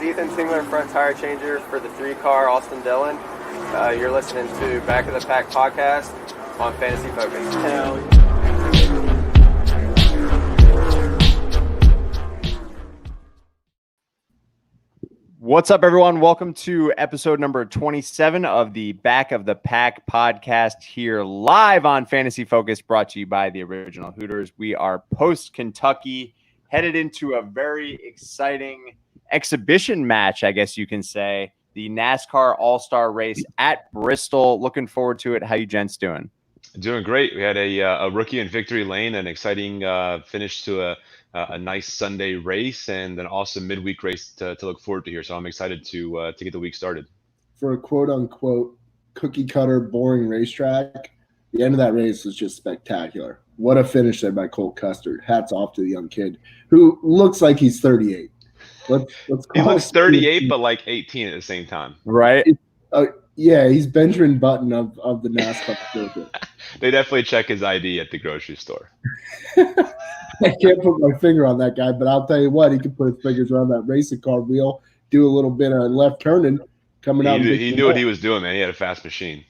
Ethan Tingler, front tire changer for the 3-car Austin Dillon. You're listening to Back of the Pack podcast on Fantasy Focus. Hell yeah. What's up, everyone? Welcome to episode number 27 of the Back of the Pack podcast here live on Fantasy Focus, brought to you by the Original Hooters. We are post-Kentucky, headed into a very exciting exhibition match, I guess you can say, the Nascar All-Star race at Bristol. Looking forward to it. How you gents doing? Doing great. We had a rookie in victory lane, an exciting finish to a nice Sunday race, and an awesome midweek race to look forward to here. So I'm excited to get the week started. For a quote-unquote cookie-cutter boring racetrack, the end of that race was just spectacular. What a finish there by Cole Custer. Hats off to the young kid who looks like he's 38. He looks 38, but like 18 at the same time. Right? Yeah, he's Benjamin Button of the NASCAR circuit. They definitely check his ID at the grocery store. I can't put my finger on that guy, but I'll tell you what, he can put his fingers around that racing car wheel, do a little bit of left turning, coming out. He knew what he was doing, man. He had a fast machine.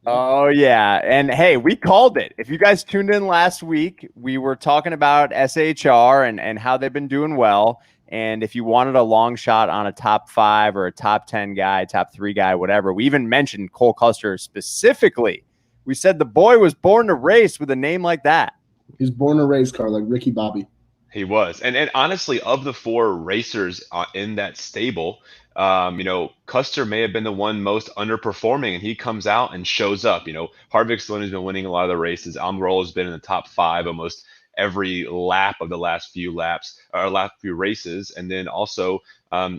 Oh, yeah. And hey, we called it. If you guys tuned in last week, we were talking about SHR and how they've been doing well. And if you wanted a long shot on a top 5 or a top 10 guy, top 3 guy, whatever, we even mentioned Cole Custer specifically. We said the boy was born to race with a name like that. He was born a race car like Ricky Bobby. He was. And honestly, of the 4 racers in that stable, Custer may have been the one most underperforming, and he comes out and shows up. Harvick Sloan has been winning a lot of the races. Almirola has been in the top 5 almost every lap of the last few races. And then also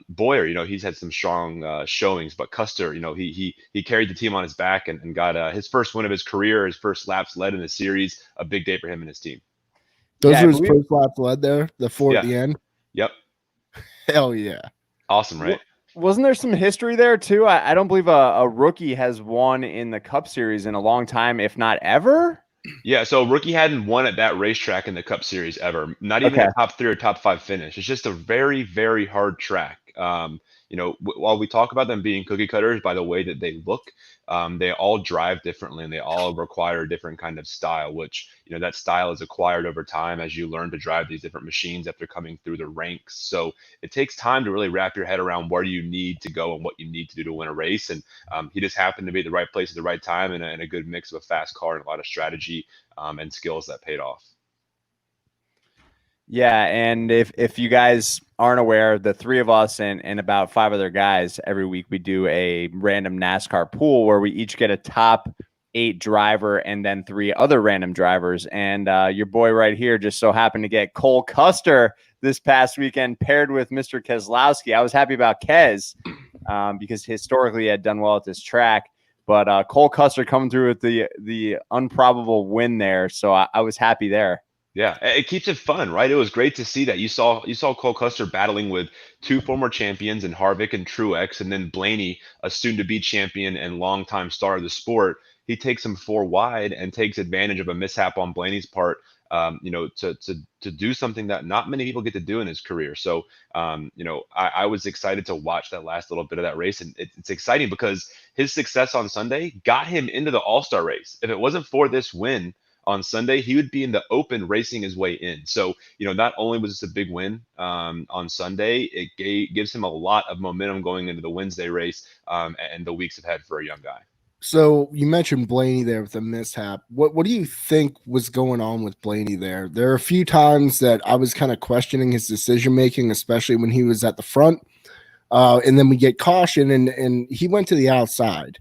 Boyer, he's had some strong showings, but Custer, he carried the team on his back and got his first win of his career, his first laps led in the series, a big day for him and his team. Those are his first laps led there, the 4 at the end. Yep. Hell yeah. Awesome, right? Wasn't there some history there too? I don't believe a rookie has won in the Cup Series in a long time, if not ever. Yeah, so rookie hadn't won at that racetrack in the Cup Series ever. Not even a top 3 or top 5 finish. It's just a very, very hard track. While we talk about them being cookie cutters by the way that they look, they all drive differently and they all require a different kind of style, which, that style is acquired over time as you learn to drive these different machines after coming through the ranks. So it takes time to really wrap your head around where you need to go and what you need to do to win a race. And he just happened to be at the right place at the right time and a good mix of a fast car and a lot of strategy and skills that paid off. Yeah, and if you guys aren't aware, the 3 of us and about 5 other guys, every week we do a random NASCAR pool where we each get a top 8 driver and then 3 other random drivers. And your boy right here just so happened to get Cole Custer this past weekend paired with Mr. Keselowski. I was happy about Kez because historically he had done well at this track. But Cole Custer coming through with the improbable win there. So I was happy there. Yeah, it keeps it fun, right? It was great to see that. You saw Cole Custer battling with 2 former champions in Harvick and Truex, and then Blaney, a soon-to-be champion and longtime star of the sport. He takes him 4 wide and takes advantage of a mishap on Blaney's part, to do something that not many people get to do in his career. So, I was excited to watch that last little bit of that race, and it's exciting because his success on Sunday got him into the All-Star race. If it wasn't for this win on Sunday, he would be in the open racing his way in. So, not only was this a big win on Sunday, it gives him a lot of momentum going into the Wednesday race and the weeks ahead for a young guy. So you mentioned Blaney there with the mishap. What do you think was going on with Blaney there? There are a few times that I was kind of questioning his decision-making, especially when he was at the front. And then we get caution and he went to the outside,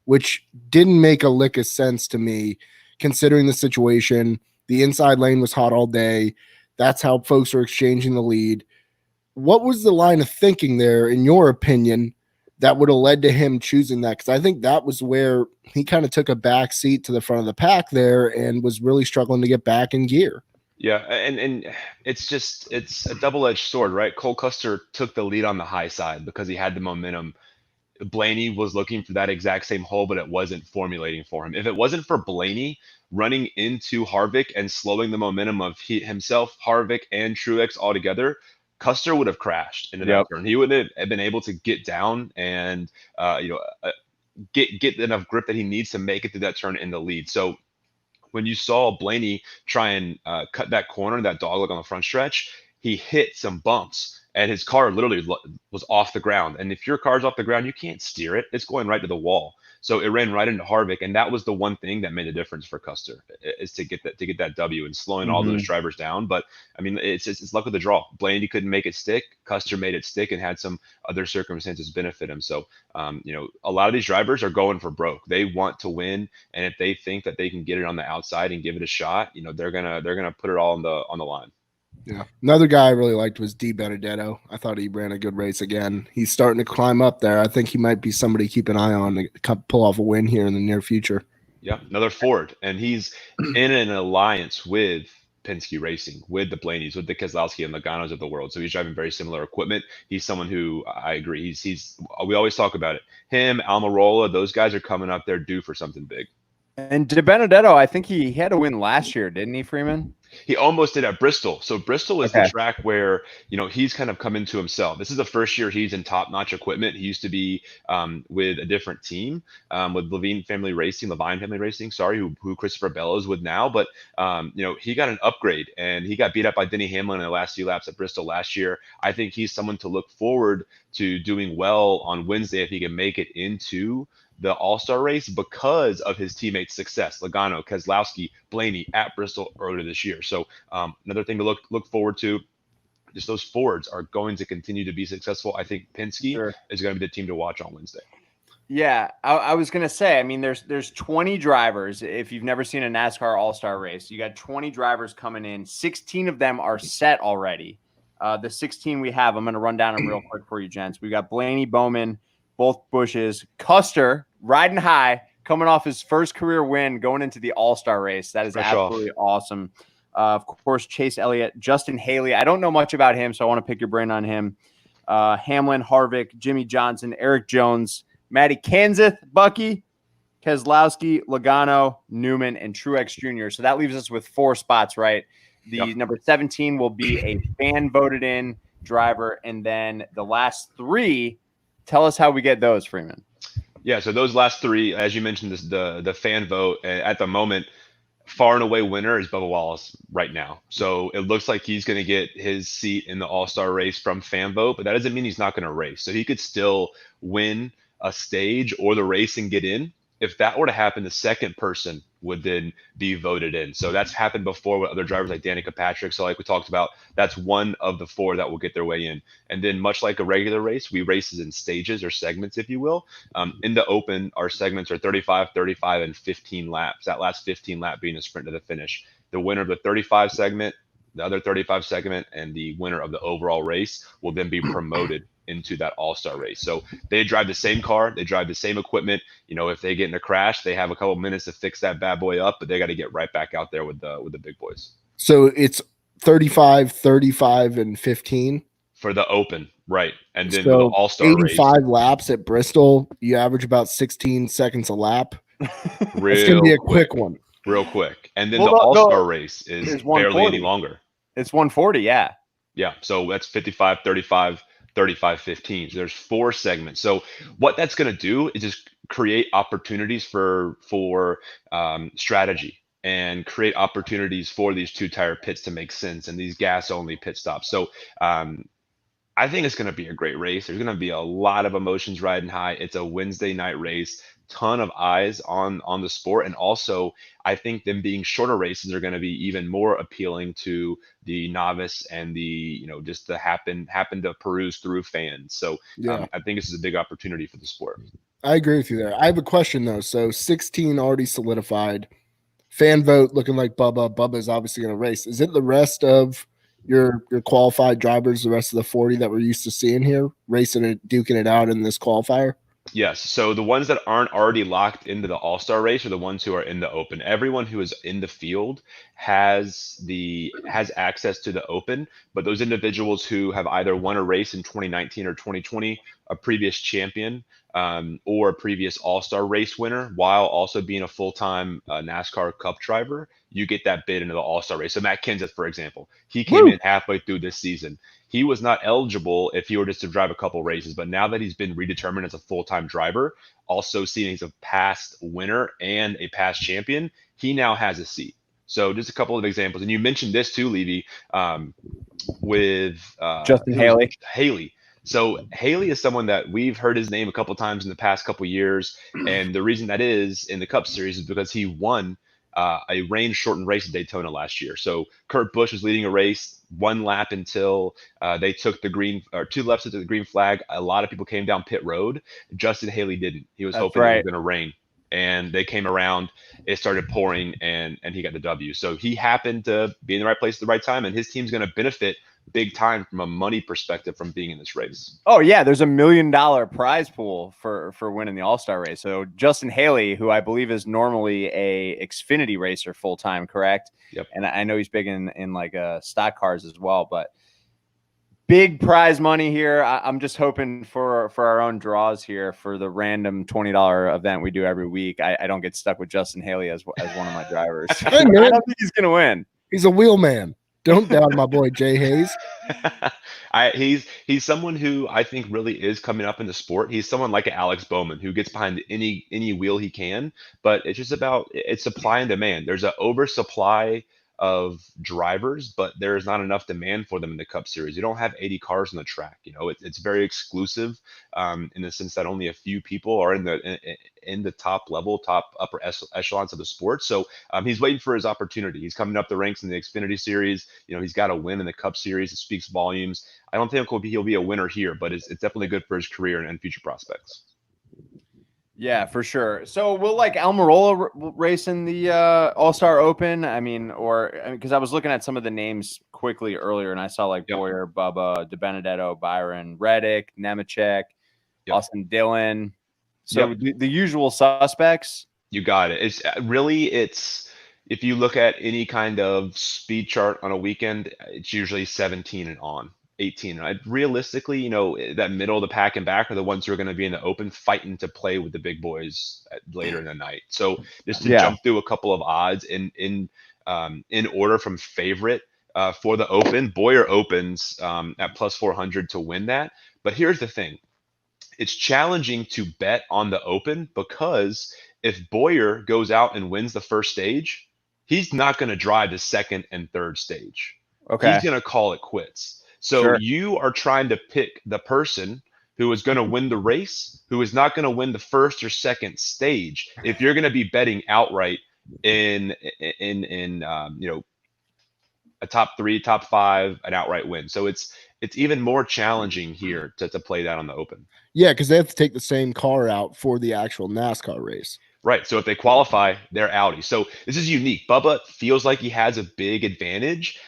which didn't make a lick of sense to me. Considering the situation, the inside lane was hot all day. That's how folks were exchanging the lead. What was the line of thinking there, in your opinion, that would have led to him choosing that? Because I think that was where he kind of took a back seat to the front of the pack there and was really struggling to get back in gear. Yeah, and it's a double-edged sword, right? Cole Custer took the lead on the high side because he had the momentum. Blaney was looking for that exact same hole, but it wasn't formulating for him. If it wasn't for Blaney running into Harvick and slowing the momentum of himself, Harvick, and Truex all together, Custer would have crashed into that turn. He wouldn't have been able to get down and get enough grip that he needs to make it through that turn in the lead. So when you saw Blaney try and cut that corner, that dogleg on the front stretch, he hit some bumps and his car literally was off the ground. And if your car's off the ground, you can't steer it. It's going right to the wall. So it ran right into Harvick, and that was the one thing that made a difference for Custer, is to get that W and slowing all those drivers down. But I mean, it's luck of the draw. Blaney couldn't make it stick. Custer made it stick and had some other circumstances benefit him. So a lot of these drivers are going for broke. They want to win, and if they think that they can get it on the outside and give it a shot, they're gonna put it all on the line. Yeah. Another guy I really liked was D. Benedetto. I thought he ran a good race again. He's starting to climb up there. I think he might be somebody to keep an eye on to pull off a win here in the near future. Yeah, another Ford. And he's in an alliance with Penske Racing, with the Blaneys, with the Keselowski and Logano's of the world. So he's driving very similar equipment. He's someone who, I agree, we always talk about it. Him, Almirola, those guys are coming up there due for something big. And De Benedetto, I think he had a win last year, didn't he, Freeman? He almost did at Bristol. So Bristol is the track where, he's kind of come into himself. This is the first year he's in top-notch equipment. He used to be with a different team, with Levine Family Racing, who Christopher Bell is with now. But, he got an upgrade, and he got beat up by Denny Hamlin in the last few laps at Bristol last year. I think he's someone to look forward to doing well on Wednesday if he can make it into the All-Star race because of his teammates' success. Logano, Keselowski, Blaney at Bristol earlier this year. So another thing to look forward to. Just those Fords are going to continue to be successful. I think Penske is going to be the team to watch on Wednesday. Yeah, I was going to say, I mean, there's 20 drivers. If you've never seen a NASCAR All-Star race, you got 20 drivers coming in. 16 of them are set already. The 16 we have, I'm going to run down them real quick for you, gents. We got Blaney, Bowman, both Bushes, Custer riding high, coming off his first career win, going into the All-Star race. That is absolutely awesome. Of course, Chase Elliott, Justin Haley. I don't know much about him, so I want to pick your brain on him. Hamlin, Harvick, Jimmy Johnson, Eric Jones, Matty Kenseth, Bucky, Keselowski, Logano, Newman, and Truex Jr. So that leaves us with 4 spots, right? The number 17 will be a fan voted in driver, and then the last 3. Tell us how we get those, Freeman. Yeah, so those last 3, as you mentioned, the fan vote at the moment, far and away winner is Bubba Wallace right now. So it looks like he's going to get his seat in the All-Star race from fan vote, but that doesn't mean he's not going to race. So he could still win a stage or the race and get in. If that were to happen, the second person would then be voted in. So that's happened before with other drivers like Danica Patrick. So like we talked about, that's one of the 4 that will get their way in. And then much like a regular race, we races in stages or segments, if you will. In the open, our segments are 35, 35, and 15 laps. That last 15 lap being a sprint to the finish. The winner of the 35 segment, the other 35 segment, and the winner of the overall race will then be promoted into that All-Star race. So they drive the same car, they drive the same equipment. If they get in a crash, they have a couple minutes to fix that bad boy up, but they got to get right back out there with the big boys. So it's 35, 35, and 15 for the open, right? And then so the All-Star 85 race, laps at Bristol, you average about 16 seconds a lap. It's gonna be a quick one. Real quick. And then the All-Star race is barely any longer. It's 140, yeah. Yeah, so that's 55, 35, 35, 15. So there's 4 segments. So what that's going to do is just create opportunities for strategy and create opportunities for these 2-tire pits to make sense and these gas-only pit stops. So I think it's going to be a great race. There's going to be a lot of emotions riding high. It's a Wednesday night race. Ton of eyes on the sport, and also I think them being shorter races are going to be even more appealing to the novice and the just the happen to peruse through fans. So I think this is a big opportunity for the sport. I agree with you there. I have a question though. So 16 already solidified. Fan vote looking like Bubba is obviously going to race. Is it the rest of your qualified drivers, the rest of the 40 that we're used to seeing here, racing it, duking it out in this qualifier? Yes. So the ones that aren't already locked into the All-Star race are the ones who are in the open. Everyone who is in the field has access to the open, but those individuals who have either won a race in 2019 or 2020, a previous champion, or a previous All-Star race winner, while also being a full-time NASCAR Cup driver, you get that bid into the All-Star race. So Matt Kenseth, for example, he came in halfway through this season. He was not eligible if he were just to drive a couple races, but now that he's been redetermined as a full-time driver, also seeing he's a past winner and a past champion, he now has a seat. So just a couple of examples. And you mentioned this too, Levy, with Justin Haley. Haley. So Haley is someone that we've heard his name a couple times in the past couple years, and the reason that is in the Cup Series is because he won a rain-shortened race at Daytona last year. So Kurt Busch was leading a race, one lap until they took the green, or 2 laps into the green flag. A lot of people came down pit road. Justin Haley didn't. He was hoping it was going to rain, and they came around. It started pouring, and he got the W. So he happened to be in the right place at the right time, and his team's going to benefit big time from a money perspective from being in this race. Oh yeah, there's $1 million prize pool for winning the All-Star race. So Justin Haley, who I believe is normally a Xfinity racer full time, correct? Yep. And I know he's big in like stock cars as well, but big prize money here. I'm just hoping for our own draws here for the random $20 event we do every week. I don't get stuck with Justin Haley as one of my drivers. Hey, I don't think he's gonna win. He's a wheel man. Don't doubt my boy Jay Hayes. He's someone who I think really is coming up in the sport. He's someone like an Alex Bowman who gets behind any wheel he can, but it's just about it's supply and demand. There's an oversupply of drivers, but there's not enough demand for them in the Cup Series. You don't have 80 cars on the track. You know, it's very exclusive in the sense that only a few people are in the top level, upper echelons of the sport. So he's waiting for his opportunity. He's coming up the ranks in the Xfinity Series. You know, he's got a win in the Cup Series. It speaks volumes. I don't think he'll be a winner here, but it's definitely good for his career and future prospects. Yeah, for sure. So will like Almirola race in the All-Star Open? I mean, or because I was looking at some of the names quickly earlier, and I saw like Boyer, Bubba, DiBenedetto, Byron, Reddick, Nemechek, Austin Dillon. So the usual suspects. You got it. It's if you look at any kind of speed chart on a weekend, it's usually 17 and on. 18. Realistically, you know, that middle of the pack and back are the ones who are going to be in the Open fighting to play with the big boys later in the night. So just to jump through a couple of odds in order from favorite for the Open, Boyer opens at plus 400 to win that. But here's the thing. It's challenging to bet on the Open because if Boyer goes out and wins the first stage, he's not going to drive the second and third stage. Okay. He's going to call it quits. So you are trying to pick the person who is going to win the race, who is not going to win the first or second stage. If you're going to be betting outright in you know, a top 3, top 5, an outright win. So it's even more challenging here to play that on the Open. Yeah, because they have to take the same car out for the actual NASCAR race. Right. So if they qualify, they're outie. So this is unique. Bubba feels like he has a big advantage.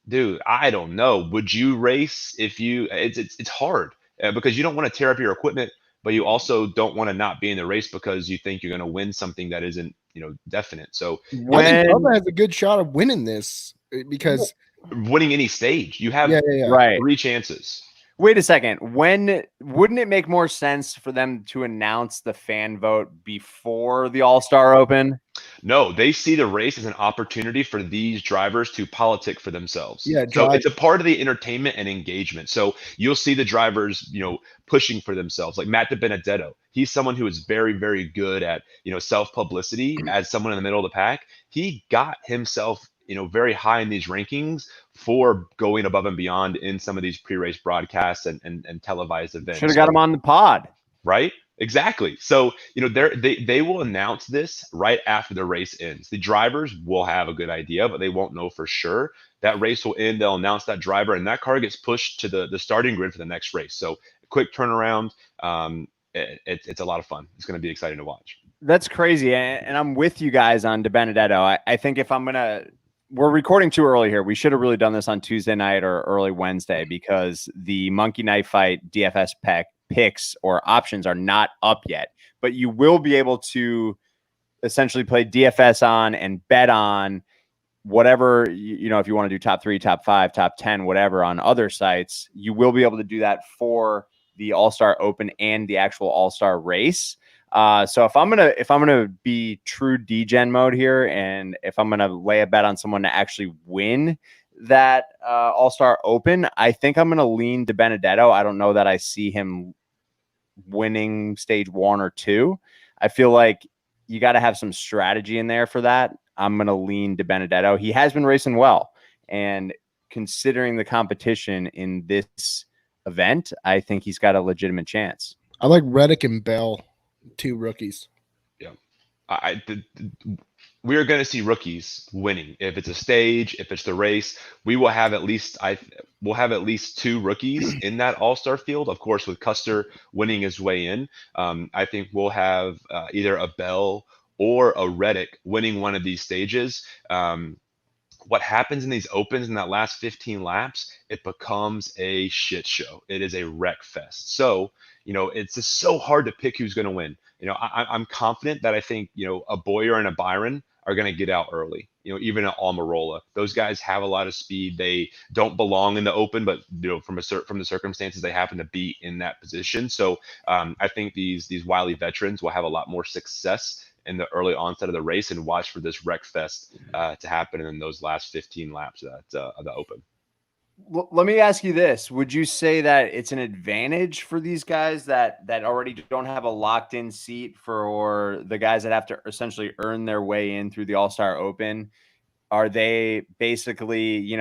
Dude, I don't know. Would you race if you? It's hard because you don't want to tear up your equipment, but you also don't want to not be in the race because you think you're going to win something that isn't, you know, definite. So I think Bubba has a good shot of winning this because winning any stage, you have 3 chances. Wait a second. Wouldn't it make more sense for them to announce the fan vote before the All-Star Open? No, they see the race as an opportunity for these drivers to politic for themselves. Yeah, so it's a part of the entertainment and engagement. So you'll see the drivers, you know, pushing for themselves. Like Matt DiBenedetto, he's someone who is very, very good at, you know, self-publicity as someone in the middle of the pack. He got himself, you know, very high in these rankings for going above and beyond in some of these pre-race broadcasts and televised events. Should have got him on the pod. Right? Exactly. So, you know, they will announce this right after the race ends. The drivers will have a good idea, but they won't know for sure. That race will end. They'll announce that driver, and that car gets pushed to the starting grid for the next race. So quick turnaround. It's a lot of fun. It's going to be exciting to watch. That's crazy. And I'm with you guys on DiBenedetto. I think if I'm going to we're recording too early here. We should have really done this on Tuesday night or early Wednesday because the Monkey Knife Fight DFS picks or options are not up yet. But you will be able to essentially play DFS on and bet on whatever, you know, if you want to do top 3, top 5, top 10, whatever on other sites, you will be able to do that for the All-Star Open and the actual All-Star race. So if I'm gonna be true degen mode here, and if I'm gonna lay a bet on someone to actually win that All-Star Open, I think I'm gonna lean to Benedetto. I don't know that I see him winning stage 1 or 2. I feel like you got to have some strategy in there for that. I'm gonna lean to Benedetto. He has been racing well, and considering the competition in this event, I think he's got a legitimate chance. I like Reddick and Bell, 2 rookies. Yeah. We are going to see rookies winning. If it's a stage, if it's the race, we'll have at least 2 rookies in that all-star field. Of course, with Custer winning his way in, I think we'll have either a Bell or a Reddick winning one of these stages. What happens in these opens in that last 15 laps, it becomes a shit show. It is a wreck fest. So, it's just so hard to pick who's going to win. I'm confident that I think, a Boyer and a Byron are going to get out early. Even an Almirola. Those guys have a lot of speed. They don't belong in the open, but from the circumstances, they happen to be in that position. So I think these wily veterans will have a lot more success in the early onset of the race, and watch for this wreck fest to happen in those last 15 laps of the open. Let me ask you this. Would you say that it's an advantage for these guys that already don't have a locked in seat, for the guys that have to essentially earn their way in through the All-Star Open? Are they basically,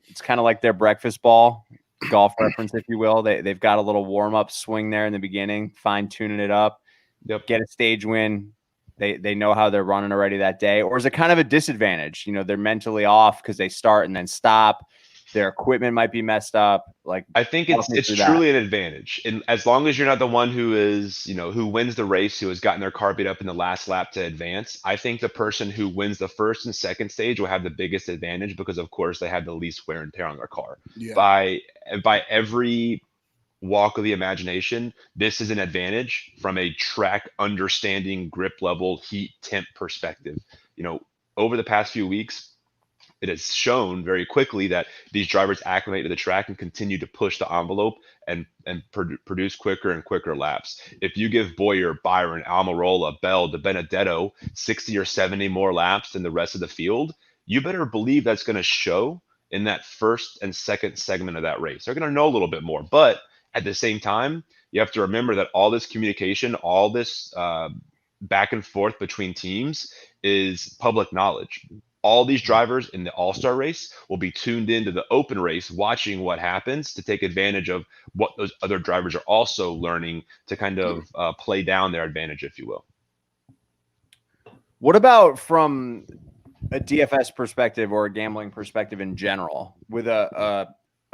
it's kind of like their breakfast ball, golf reference, if you will. They've got a little warm-up swing there in the beginning, fine-tuning it up, get a stage win. They know how they're running already that day? Or is it kind of a disadvantage? They're mentally off because they start and then stop. Their equipment might be messed up. Like, I think it's truly an advantage, and as long as you're not the one who is, who wins the race, who has gotten their car beat up in the last lap to advance. I think the person who wins the first and second stage will have the biggest advantage because, of course, they have the least wear and tear on their car. Yeah. By every walk of the imagination, this is an advantage from a track understanding, grip level, heat, temp perspective. Over the past few weeks, it has shown very quickly that these drivers acclimate to the track and continue to push the envelope and produce quicker and quicker laps. If you give Boyer, Byron, Almirola, Bell, De Benedetto 60 or 70 more laps than the rest of the field, you better believe that's going to show in that first and second segment of that race. They're going to know a little bit more, but at the same time, you have to remember that all this communication, all this back and forth between teams is public knowledge. All these drivers in the All-Star race will be tuned into the open race, watching what happens to take advantage of what those other drivers are also learning to kind of play down their advantage, if you will. What about from a DFS perspective or a gambling perspective in general, with a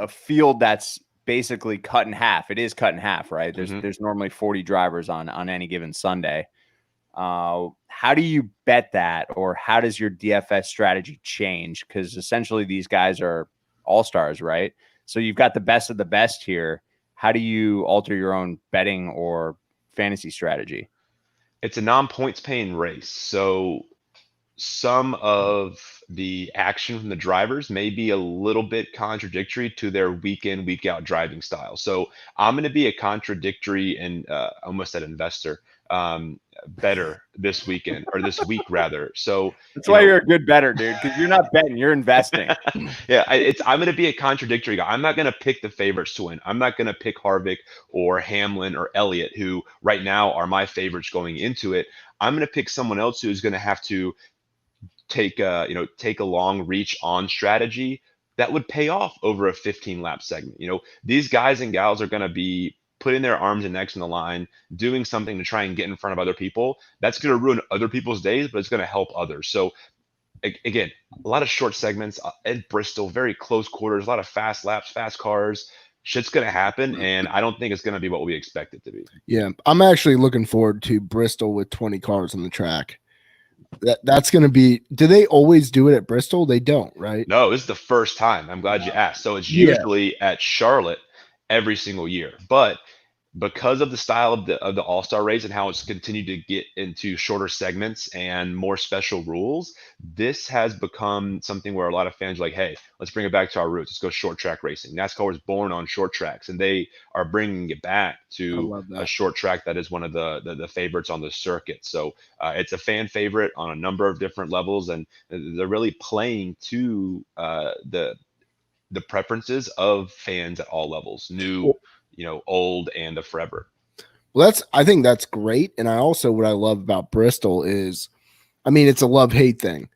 field that's basically cut in half? It is cut in half, right? There's normally 40 drivers on any given Sunday. How do you bet that, or how does your DFS strategy change? Because essentially these guys are all-stars, right? So you've got the best of the best here. How do you alter your own betting or fantasy strategy? It's a non-points paying race. So some of the action from the drivers may be a little bit contradictory to their week in, week out driving style. So I'm going to be a contradictory and almost an investor better this weekend, or this week rather. So that's why you're a good bettor, dude, because you're not betting, you're investing. Yeah, I'm going to be a contradictory guy. I'm not going to pick the favorites to win. I'm not going to pick Harvick or Hamlin or Elliott, who right now are my favorites going into it. I'm going to pick someone else who's going to have to take a long reach on strategy that would pay off over a 15 lap segment. These guys and gals are going to be putting their arms and necks on the line, doing something to try and get in front of other people. That's going to ruin other people's days, but it's going to help others. So again, a lot of short segments at Bristol, very close quarters, a lot of fast laps, fast cars. Shit's going to happen, and I don't think it's going to be what we expect it to be. Yeah, I'm actually looking forward to Bristol with 20 cars on the track. That's going to be. Do they always do it at Bristol? They don't, right? No, this is the first time. I'm glad you asked. So it's usually at Charlotte every single year, but because of the style of the All-Star race and how it's continued to get into shorter segments and more special rules, this has become something where a lot of fans are like, hey, let's bring it back to our roots. Let's go short track racing. NASCAR was born on short tracks, and they are bringing it back I to love a that. short track that is one of the favorites on the circuit. So it's a fan favorite on a number of different levels, and they're really playing to the preferences of fans at all levels, new, old, and the forever. Well, I think that's great. And what I love about Bristol is, I mean, it's a love-hate thing.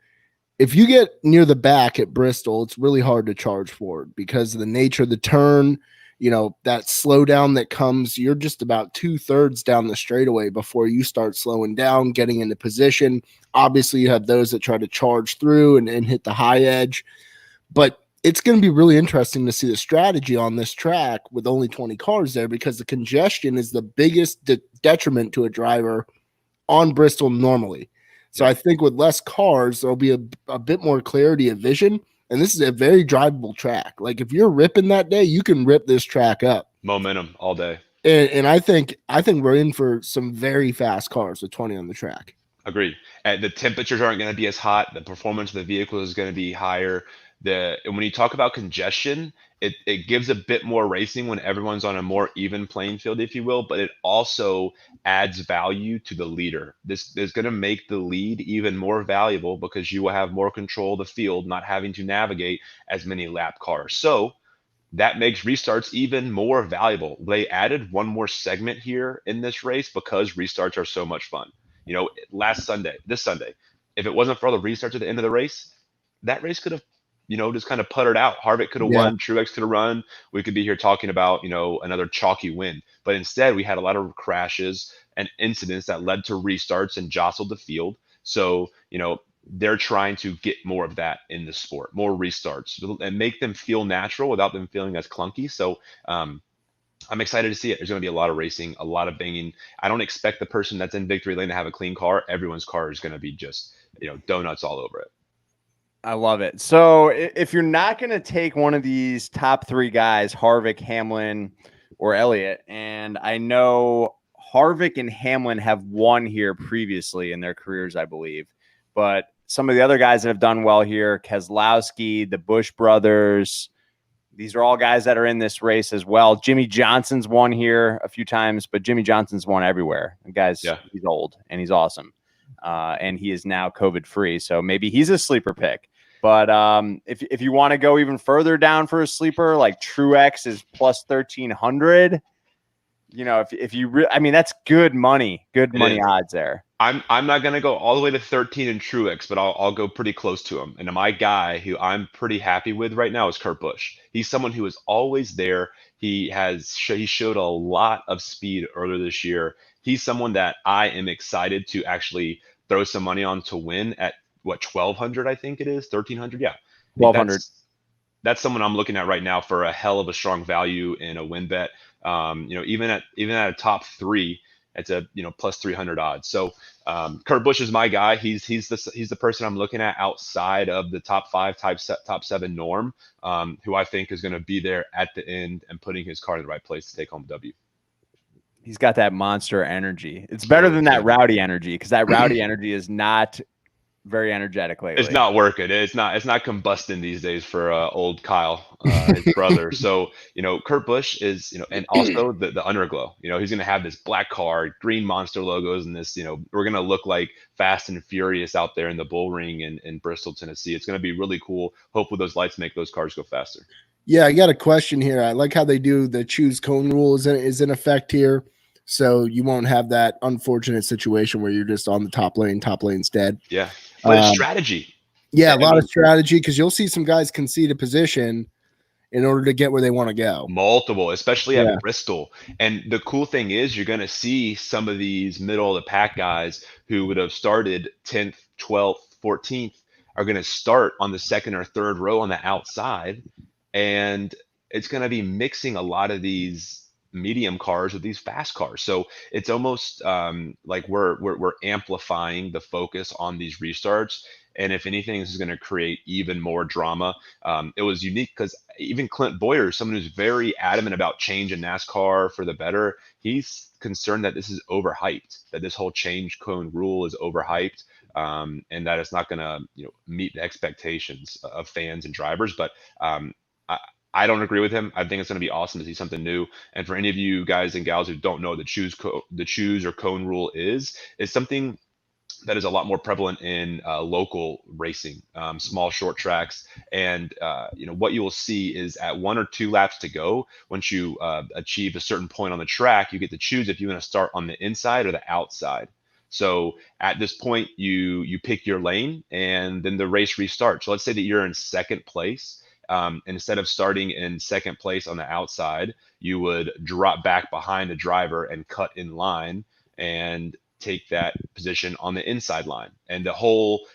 If you get near the back at Bristol, it's really hard to charge forward because of the nature of the turn, that slowdown that comes. You're just about 2/3 down the straightaway before you start slowing down, getting into position. Obviously, you have those that try to charge through and hit the high edge. But it's going to be really interesting to see the strategy on this track with only 20 cars there, because the congestion is the biggest detriment to a driver on Bristol normally. So I think with less cars, there'll be a bit more clarity of vision. And this is a very drivable track. Like if you're ripping that day, you can rip this track up. Momentum all day. And I think we're in for some very fast cars with 20 on the track. Agreed. And the temperatures aren't going to be as hot. The performance of the vehicle is going to be higher. And when you talk about congestion, it gives a bit more racing when everyone's on a more even playing field, if you will, but it also adds value to the leader. This is going to make the lead even more valuable because you will have more control of the field, not having to navigate as many lap cars. So that makes restarts even more valuable. They added one more segment here in this race because restarts are so much fun. This Sunday, if it wasn't for all the restarts at the end of the race, that race could have, just kind of puttered out. Harvick could have won, Truex could have run. We could be here talking about, another chalky win. But instead, we had a lot of crashes and incidents that led to restarts and jostled the field. So, they're trying to get more of that in the sport, more restarts, and make them feel natural without them feeling as clunky. So I'm excited to see it. There's going to be a lot of racing, a lot of banging. I don't expect the person that's in victory lane to have a clean car. Everyone's car is going to be just, donuts all over it. I love it. So if you're not going to take one of these top three guys, Harvick, Hamlin, or Elliott, and I know Harvick and Hamlin have won here previously in their careers, I believe, but some of the other guys that have done well here, Keselowski, the Busch brothers, these are all guys that are in this race as well. Jimmy Johnson's won here a few times, but Jimmy Johnson's won everywhere. The guy's He's old and he's awesome. And he is now COVID-free, so maybe he's a sleeper pick. But if you want to go even further down for a sleeper, like Truex is plus 1,300. That's good money odds there. I'm not going to go all the way to 13 in Truex, but I'll go pretty close to him. And my guy who I'm pretty happy with right now is Kurt Busch. He's someone who is always there. He showed a lot of speed earlier this year. He's someone that I am excited to actually throw some money on to win at 1,200, I think it is 1,300. Yeah, 1,200. That's someone I'm looking at right now for a hell of a strong value in a win bet. Even at a top three, it's a plus 300 odds. So Kurt Busch is my guy. He's the person I'm looking at outside of the top five, top seven norm, who I think is going to be there at the end and putting his car in the right place to take home the W. He's got that monster energy. It's better than that rowdy energy, because that rowdy energy is not very energetic lately. It's not working. It's not combusting these days for old Kyle, his brother. So, Kurt Busch is, and also the underglow. He's going to have this black car, green monster logos, and this, we're going to look like Fast and Furious out there in the bull ring in Bristol, Tennessee. It's going to be really cool. Hopefully those lights make those cars go faster. Yeah, I got a question here. I like how they do the choose cone rule is in effect here. So you won't have that unfortunate situation where you're just on the top lane's dead. Yeah. But it's strategy. Yeah, a lot of strategy, because you'll see some guys concede a position in order to get where they want to go. Multiple, especially at Bristol. And the cool thing is you're going to see some of these middle of the pack guys who would have started 10th, 12th, 14th are going to start on the second or third row on the outside. And it's going to be mixing a lot of these medium cars with these fast cars. So it's almost like we're amplifying the focus on these restarts And if anything, this is going to create even more drama. It was unique because even Clint Boyer, someone who's very adamant about change in NASCAR for the better, he's concerned that this is overhyped, that this whole change cone rule is overhyped, and that it's not going to meet the expectations of fans and drivers. But I, I don't agree with him. I think it's going to be awesome to see something new. And for any of you guys and gals who don't know what the choose or cone rule is something that is a lot more prevalent in local racing, small short tracks. And what you will see is at 1 or 2 laps to go, once you achieve a certain point on the track, you get to choose if you want to start on the inside or the outside. So at this point, you pick your lane, and then the race restarts. So let's say that you're in second place. Instead of starting in second place on the outside, you would drop back behind the driver and cut in line and take that position on the inside line, and the whole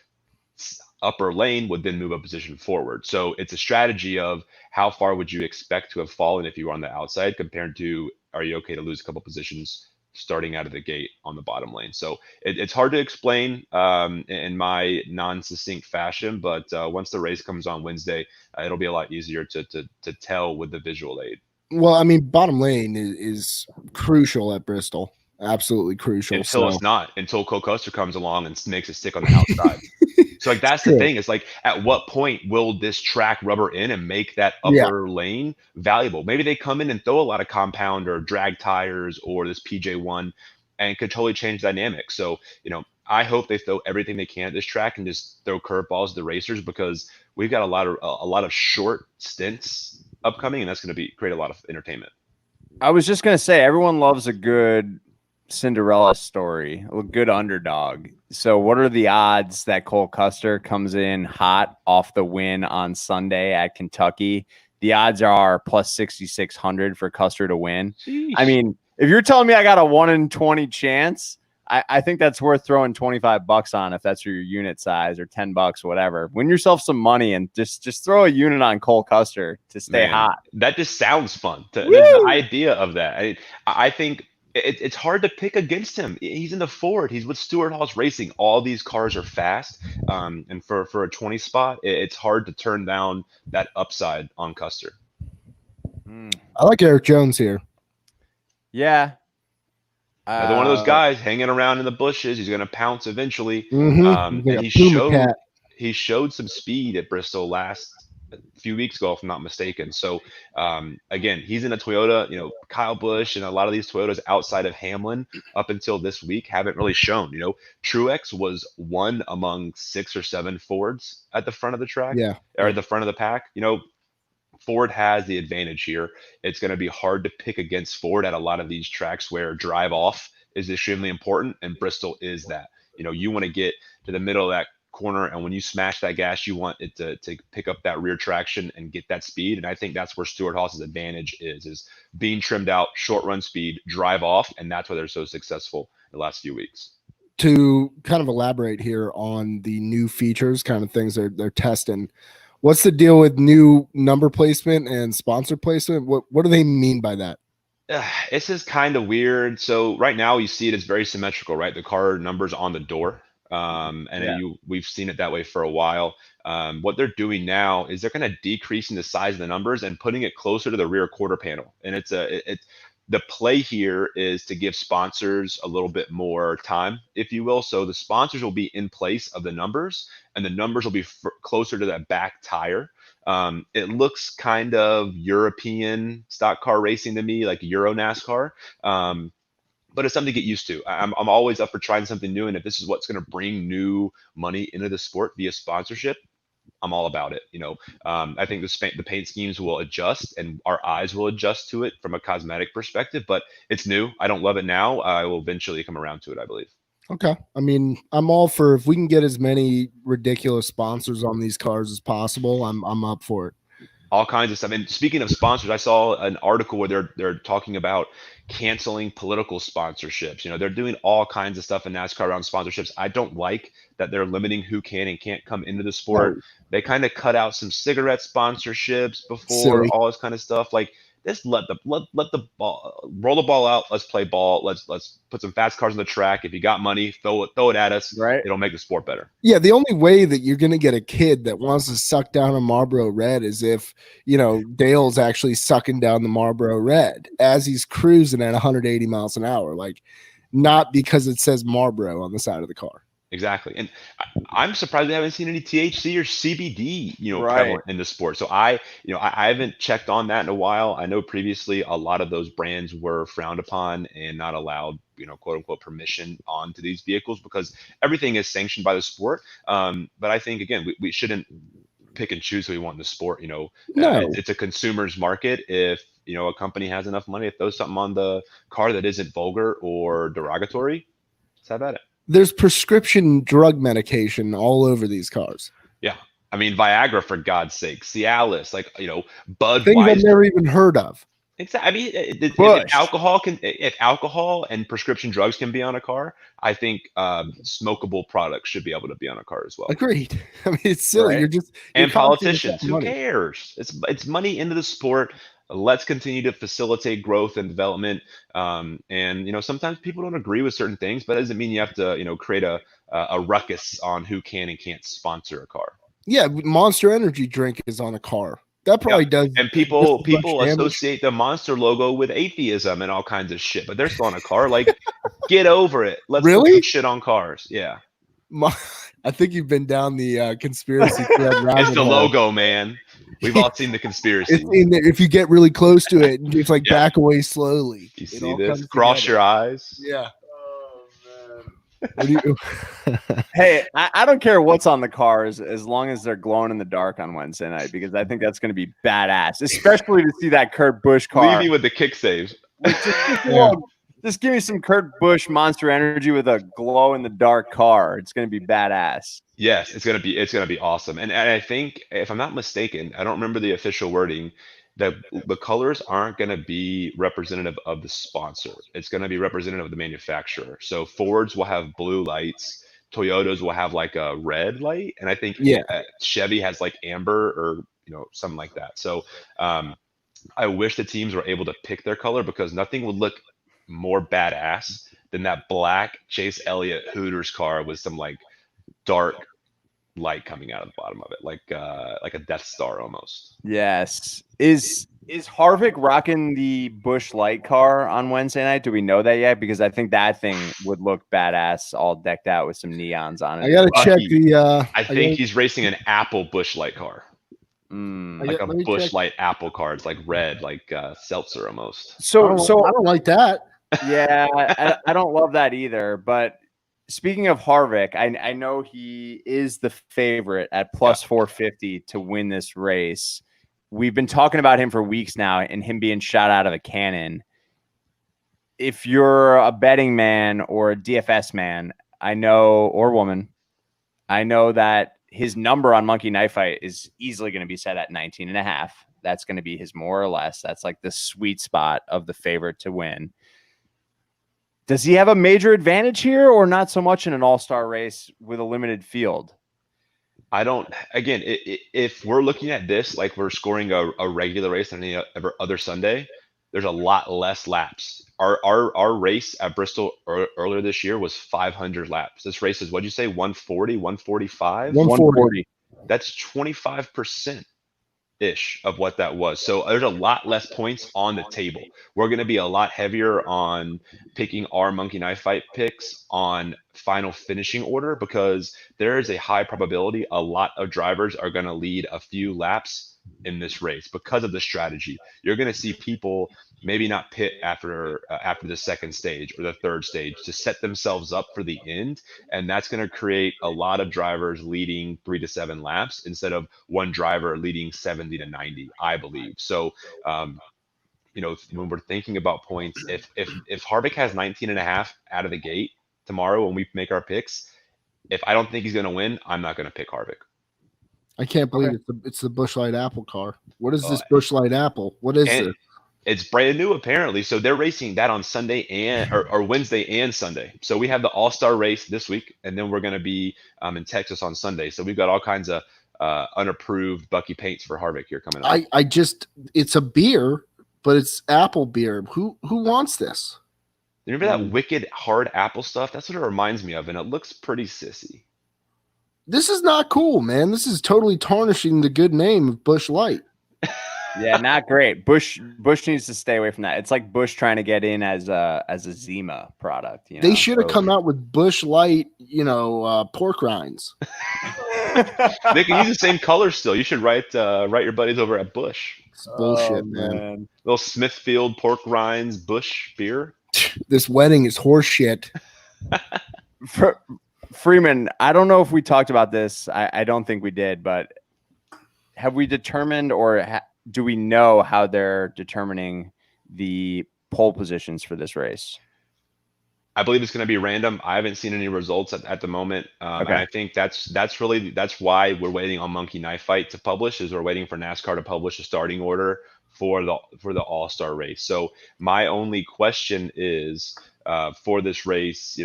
upper lane would then move a position forward. So it's a strategy of how far would you expect to have fallen if you were on the outside compared to, are you okay to lose a couple positions starting out of the gate on the bottom lane? So it's hard to explain in my non-succinct fashion, but once the race comes on Wednesday, it'll be a lot easier to tell with the visual aid. Well, I mean, bottom lane is crucial at Bristol. Absolutely crucial. Until it's not, until Cole Custer comes along and makes it stick on the outside. So like that's the thing. It's like, at what point will this track rubber in and make that upper lane valuable? Maybe they come in and throw a lot of compound or drag tires or this PJ1 and could totally change the dynamic. So, I hope they throw everything they can at this track and just throw curveballs to the racers, because we've got a lot of short stints upcoming, and that's going to create a lot of entertainment. I was just going to say, everyone loves a good Cinderella story, a good underdog. So what are the odds that Cole Custer comes in hot off the win on Sunday at Kentucky? The odds are plus 6,600 for Custer to win. Sheesh. I mean, if you're telling me I got a 1 in 20 chance, I think that's worth throwing $25 on, if that's your unit size, or $10, whatever. Win yourself some money and just throw a unit on Cole Custer to stay hot. That just sounds fun. The idea of that. I think it's hard to pick against him. He's in the Ford. He's with Stewart-Haas Racing. All these cars are fast. And for a 20 spot, it's hard to turn down that upside on Custer. I like Eric Jones here. Yeah. Another one of those guys hanging around in the bushes. He's going to pounce eventually. And he showed some speed at Bristol a few weeks ago, if I'm not mistaken. So again, he's in a Toyota. Kyle Busch and a lot of these Toyotas outside of Hamlin up until this week haven't really shown. Truex was one among 6 or 7 Fords at the front of the track, or at the front of the pack. Ford has the advantage here. It's going to be hard to pick against Ford at a lot of these tracks where drive off is extremely important, and Bristol is that. You want to get to the middle of that corner, and when you smash that gas, you want it to pick up that rear traction and get that speed. And I think that's where Stewart-Haas's advantage is being trimmed out, short run speed, drive off, and that's why they're so successful in the last few weeks. To kind of elaborate here on the new features, kind of things they're testing, what's the deal with new number placement and sponsor placement? What do they mean by that? This is kind of weird. So right now you see it as very symmetrical, right? The car numbers on the door. We've seen it that way for a while. What they're doing now is they're kind of decreasing the size of the numbers and putting it closer to the rear quarter panel. And it's the play here is to give sponsors a little bit more time, if you will. So the sponsors will be in place of the numbers, and the numbers will be closer to that back tire. It looks kind of European stock car racing to me, like Euro NASCAR. But it's something to get used to. I'm always up for trying something new, and if this is what's going to bring new money into the sport via sponsorship, I'm all about it. I think the paint schemes will adjust, and our eyes will adjust to it from a cosmetic perspective. But it's new. I don't love it now. I will eventually come around to it, I believe. Okay. I mean, I'm all for, if we can get as many ridiculous sponsors on these cars as possible, I'm up for it. All kinds of stuff. And speaking of sponsors, I saw an article where they're talking about canceling political sponsorships. They're doing all kinds of stuff in NASCAR around sponsorships. I don't like that they're limiting who can and can't come into the sport. They kind of cut out some cigarette sponsorships before, all this kind of stuff. Like, Just let the ball roll the ball out. Let's play ball. Let's put some fast cars on the track. If you got money, throw it at us. Right. It'll make the sport better. Yeah, the only way that you're going to get a kid that wants to suck down a Marlboro Red is if, Dale's actually sucking down the Marlboro Red as he's cruising at 180 miles an hour. Like, not because it says Marlboro on the side of the car. Exactly. And I'm surprised we haven't seen any THC or CBD, Right. prevalent in the sport. So I haven't checked on that in a while. I know previously a lot of those brands were frowned upon and not allowed, quote unquote, permission onto these vehicles because everything is sanctioned by the sport. But I think, again, we shouldn't pick and choose who we want in the sport. No. It's a consumer's market. If, a company has enough money to throw something on the car that isn't vulgar or derogatory, let's have at it. There's prescription drug medication all over these cars. Yeah. I mean, Viagra, for God's sake, Cialis, Budweiser. Things I've never even heard of. Exactly. I mean, if alcohol and prescription drugs can be on a car, I think smokable products should be able to be on a car as well. Agreed. I mean, it's silly. Right. And politicians, who money. cares? It's money into the sport. Let's continue to facilitate growth and development. And sometimes people don't agree with certain things, but that doesn't mean you have to create a ruckus on who can and can't sponsor a car. Yeah, Monster Energy drink is on a car. That probably does. And people associate the Monster logo with atheism and all kinds of shit, but they're still on a car. Like, get over it. Let's really put shit on cars. Yeah. I think you've been down the conspiracy thread. It's the logo, man. We've all seen the conspiracy. If you get really close to it and just back away slowly. You see this? Cross your eyes. Yeah. Hey, I don't care what's on the cars as long as they're glowing in the dark on Wednesday night because I think that's going to be badass, especially to see that Kurt Busch car. Leave me with the kick saves. Just give me some Kurt Busch Monster Energy with a glow in the dark car. It's going to be badass. Yes, it's gonna be awesome. And I think, if I'm not mistaken, I don't remember the official wording, that the colors aren't gonna be representative of the sponsor. It's gonna be representative of the manufacturer. So Fords will have blue lights, Toyotas will have like a red light, and I think Chevy has like amber or something like that. So I wish the teams were able to pick their color because nothing would look more badass than that black Chase Elliott Hooters car with some dark light coming out of the bottom of it, like a Death Star almost. Yes. Is Harvick rocking the Busch Light car on Wednesday night? Do we know that yet? Because I think that thing would look badass, all decked out with some neons on it. I gotta check the. I think he's racing an Apple Busch Light car, like a Busch Light Apple car. It's like red, like seltzer almost. So I don't like that. Yeah, I don't love that either. But speaking of Harvick, I know he is the favorite at plus 450 to win this race. We've been talking about him for weeks now and him being shot out of a cannon. If you're a betting man or a DFS man, or woman, I know that his number on Monkey Knife Fight is easily going to be set at 19.5. That's going to be his more or less. That's like the sweet spot of the favorite to win. Does he have a major advantage here or not so much in an all-star race with a limited field? I don't. Again, if we're looking at this like we're scoring a regular race on any other Sunday, there's a lot less laps. Our race at Bristol earlier this year was 500 laps. This race is, what'd you say, 140, 145? 140. That's 25% ish of what that was. So there's a lot less points on the table. We're going to be a lot heavier on picking our Monkey Knife Fight picks on final finishing order because there is a high probability a lot of drivers are going to lead a few laps in this race because of the strategy. You're going to see people maybe not pit after the second stage or the third stage to set themselves up for the end, and that's going to create a lot of drivers leading 3 to 7 laps instead of one driver leading 70 to 90, I believe. So when we're thinking about points, if Harvick has 19.5 out of the gate tomorrow when we make our picks, if I don't think he's going to win, I'm not going to pick Harvick. I can't believe it's the Busch Light Apple car. What is this Busch Light Apple? What is it? It's brand new apparently. So they're racing that on Sunday or Wednesday and Sunday. So we have the All-Star race this week, and then we're going to be in Texas on Sunday. So we've got all kinds of unapproved Bucky paints for Harvick here coming up. It's a beer, but it's apple beer. Who wants this? Remember that wicked hard apple stuff? That's what it reminds me of, and it looks pretty sissy. This is not cool, man. This is totally tarnishing the good name of Busch Light. Yeah, not great. Busch needs to stay away from that. It's like Busch trying to get in as a Zima product. They should have come out with Busch Light, pork rinds. They can use the same color still. You should write your buddies over at Busch. It's bullshit, man. Little Smithfield pork rinds Busch beer. This wedding is horse shit. Freeman, I don't know if we talked about this. I don't think we did, but have we determined or do we know how they're determining the pole positions for this race? I believe it's going to be random. I haven't seen any results at the moment. And I think that's why we're waiting on Monkey Knife Fight to publish, is we're waiting for NASCAR to publish a starting order for the All-Star race. So my only question is, for this race,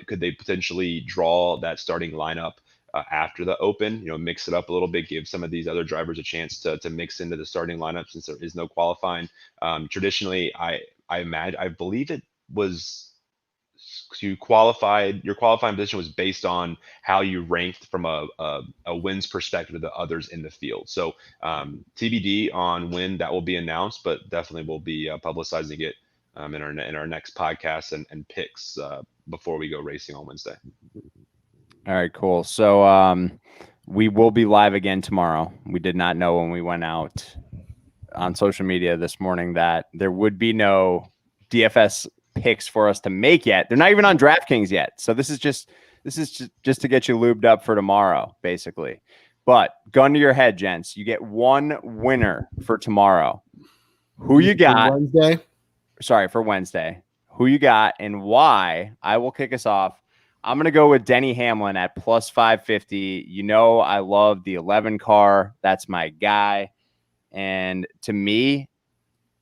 could they potentially draw that starting lineup after the Open? Mix it up a little bit, give some of these other drivers a chance to mix into the starting lineup since there is no qualifying. Traditionally, I believe it was your qualifying position was based on how you ranked from a wins perspective of the others in the field. So TBD on when that will be announced, but definitely we'll be publicizing it in our next podcast and picks before we go racing on Wednesday. All right, cool. So we will be live again tomorrow. We did not know when we went out on social media this morning that there would be no DFS picks for us to make yet. They're not even on DraftKings yet. So this is just to get you lubed up for tomorrow, basically. But gun to your head, gents, you get one winner for tomorrow. Who you got? For Wednesday. Who you got and why? I will kick us off. I'm going to go with Denny Hamlin at plus 550. I love the 11 car. That's my guy. And to me,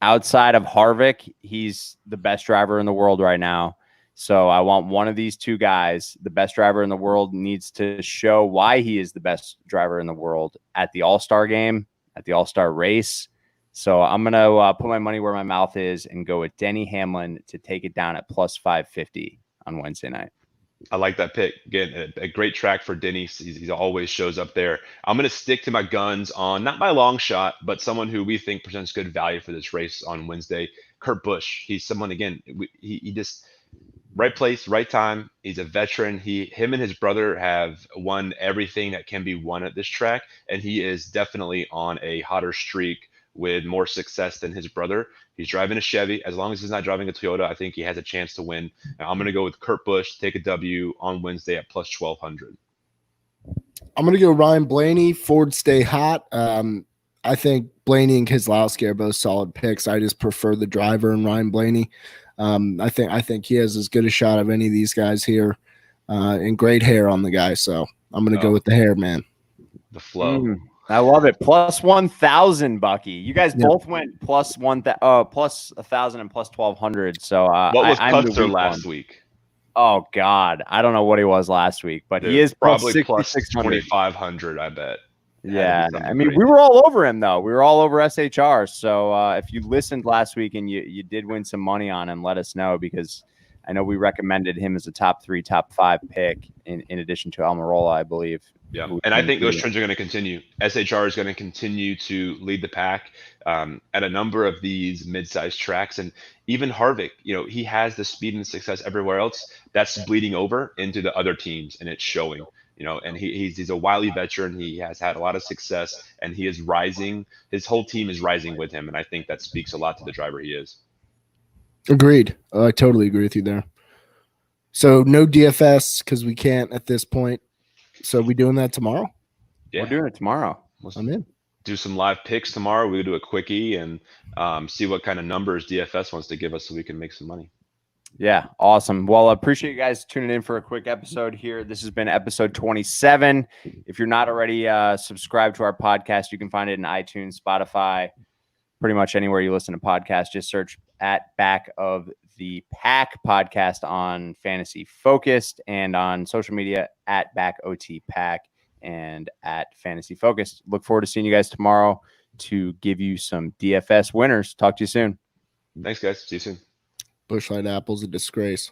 outside of Harvick, he's the best driver in the world right now. So I want one of these two guys. The best driver in the world needs to show why he is the best driver in the world at the All-Star game, at the All-Star race. So I'm going to put my money where my mouth is and go with Denny Hamlin to take it down at plus 550 on Wednesday night. I like that pick. Again, a great track for Denny. He always shows up there. I'm going to stick to my guns on, not by long shot, but someone who we think presents good value for this race on Wednesday, Kurt Busch. He's someone, again, he just right place, right time. He's a veteran. Him and his brother have won everything that can be won at this track, and he is definitely on a hotter streak with more success than his brother. He's driving a Chevy. As long as he's not driving a Toyota, I think he has a chance to win. And I'm going to go with Kurt Busch, take a W on Wednesday at plus 1,200. I'm going to go Ryan Blaney, Ford stay hot. I think Blaney and Keselowski are both solid picks. I just prefer the driver and Ryan Blaney. I think he has as good a shot of any of these guys here, and great hair on the guy. So I'm going to go with the hair, man. The flow. I love it. Plus 1,000, Bucky. You guys both went plus 1,000 and plus 1,200. So what was Custer last week? Oh God, I don't know what he was last week, but he is probably plus 2,500. I bet. Yeah, I mean, we were all over him though. We were all over SHR. So if you listened last week and you did win some money on him, let us know, because I know we recommended him as a top 3, top 5 pick in addition to Almirola, I believe. Yeah, and I think those trends are going to continue. SHR is going to continue to lead the pack at a number of these mid-sized tracks. And even Harvick, he has the speed and success everywhere else. That's bleeding over into the other teams, and it's showing. And he's a wily veteran. He has had a lot of success, and he is rising. His whole team is rising with him, and I think that speaks a lot to the driver he is. Agreed. I totally agree with you there. So no DFS because we can't at this point. So we doing that tomorrow? Yeah. We're doing it tomorrow. I'm in. Do some live picks tomorrow. We'll do a quickie and see what kind of numbers DFS wants to give us so we can make some money. Yeah, awesome. Well, I appreciate you guys tuning in for a quick episode here. This has been episode 27. If you're not already subscribed to our podcast, you can find it in iTunes, Spotify, pretty much anywhere you listen to podcasts. Just search at Back of the Pack podcast on Fantasy Focused, and on social media at Back OT Pack and at Fantasy Focused. Look forward to seeing you guys tomorrow to give you some DFS winners. Talk to you soon. Thanks, guys. See you soon. Bushlight Apple's a disgrace.